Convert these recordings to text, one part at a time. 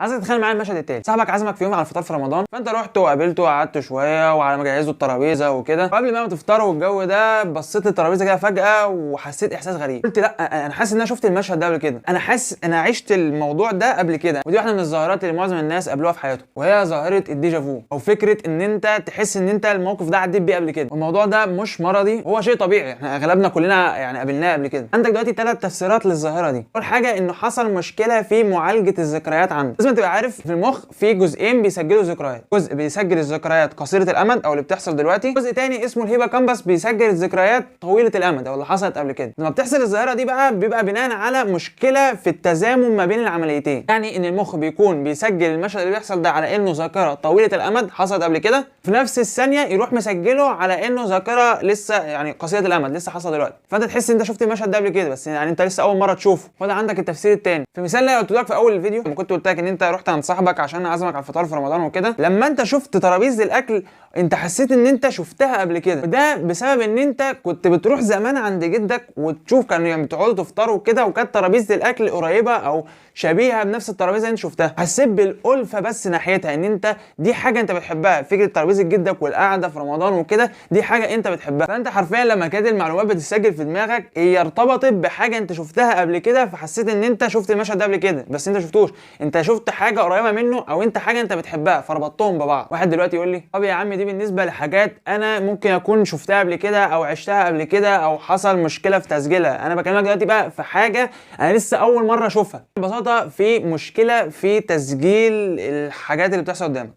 عايزك تتخيل معايا المشهد التالي. صاحبك عزمك في يوم على الفطار في رمضان، فانت رحت وقابلته وقعدت شويه وعلى ما جهزوا الترابيزه وكده، وقبل ما تفطروا والجو ده بصيت للترابيزه كده فجاه وحسيت احساس غريب. قلت لا، انا حاسس ان انا شفت المشهد ده قبل كده، انا حاسس انا عشت الموضوع ده قبل كده. ودي واحده من الظاهرات اللي معظم الناس قابلوها في حياتهم، وهي ظاهره الديجافو، او فكره ان انت تحس ان انت الموقف ده عديت بيه قبل كده. والموضوع ده مش مرضي، هو شيء طبيعي، احنا اغلبنا كلنا يعني قابلناه قبل كده. عندك دلوقتي 3 تفسيرات للظاهره دي. اول حاجه انه حصل مشكله في معالجه الذكريات عندك. لازم تبقى عارف في المخ في جزئين بيسجلوا ذكريات، جزء بيسجل الذكريات قصيره الامد او اللي بتحصل دلوقتي، جزء تاني اسمه الهيبوكامبس بيسجل الذكريات طويله الامد او اللي حصلت قبل كده. لما بتحصل الظاهره دي بقى بيبقى بناء على مشكله في التزامن ما بين العمليتين، يعني ان المخ بيكون بيسجل المشهد اللي بيحصل ده على انه ذاكره طويله الامد حصلت قبل كده، في نفس الثانيه يروح مسجله على انه ذاكره لسه يعني قصيره الامد لسه حصل دلوقتي، فانت تحس ان انت شفت المشهد ده قبل كده بس يعني انت لسه اول مره تشوفه. وده عندك التفسير الثاني في مثال اللي قلت لك في اول الفيديو لما كنت قلت لك ان انت رحت عند صاحبك عشان عزمك على الفطار في رمضان وكده، لما انت شفت ترابيزه الاكل انت حسيت ان انت شفتها قبل كده، وده بسبب ان انت كنت بتروح زمان عند جدك وتشوف كانوا يعني بتقعدوا تفطروا كده، وكانت ترابيزه الاكل قريبه او شبيهه بنفس الترابيزه اللي انت شفتها، حسيت بالالفه بس ناحيتها، ان انت دي حاجه انت بتحبها، فكره ترابيزه جدك والقعده في رمضان وكده دي حاجه انت بتحبها. فانت حرفيا لما كانت المعلومات بتتسجل في دماغك هي ارتبطت بحاجه انت شفتها قبل كده، فحسيت ان انت شفت المشهد ده قبل كده بس انت شفتوش، انت شفت حاجه قريبه منه او انت حاجه انت بتحبها فربطتهم ببعض. واحد دلوقتي يقول لي طب يا عم دي بالنسبه لحاجات انا ممكن اكون شفتها قبل كده او عشتها قبل كده او حصل مشكله في تسجيلها، انا بكلمك دلوقتي بقى في حاجه انا لسه اول مره اشوفها. ببساطه في مشكله في تسجيل الحاجات اللي بتحصل قدامك.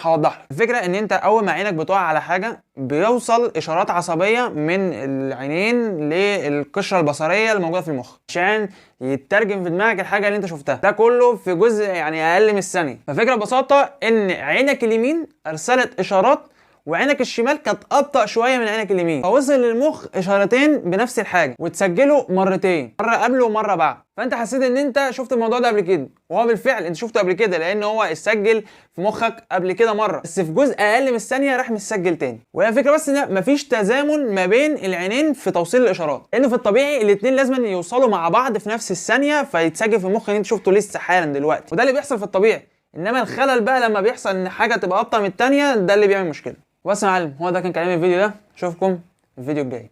هوضح لك الفكره، ان انت اول ما عينك بتقع على حاجه بيوصل اشارات عصبيه من العينين للقشره البصريه اللي موجوده في المخ عشان يترجم في دماغك الحاجه اللي انت شفتها، ده كله في جزء يعني اقل من الثانيه. فالفكره ببساطه ان عينك اليمين ارسلت اشارات وعينك الشمال كانت ابطا شويه من عينك اليمين، فوصل للمخ اشارتين بنفس الحاجه وتسجلوا مرتين، مره قبل ومره بعد، فانت حسيت ان انت شفت الموضوع ده قبل كده، وهو بالفعل انت شفته قبل كده لان هو اتسجل في مخك قبل كده مره، بس في جزء اقل من الثانيه راح متسجل تاني. وهي الفكره بس ان مفيش تزامن ما بين العينين في توصيل الاشارات، لانه في الطبيعي الاثنين لازم يوصلوا مع بعض في نفس الثانيه فيتسجل في المخ ان انت شفته لسه حالا دلوقتي، وده اللي بيحصل في الطبيعي. انما الخلل بقى لما بيحصل ان حاجه تبقى ابطا من الثانيه ده اللي بيعمل مشكله. بس يا معلم هو ده كان كلام الفيديو ده، اشوفكم في الفيديو الجاي،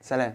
سلام.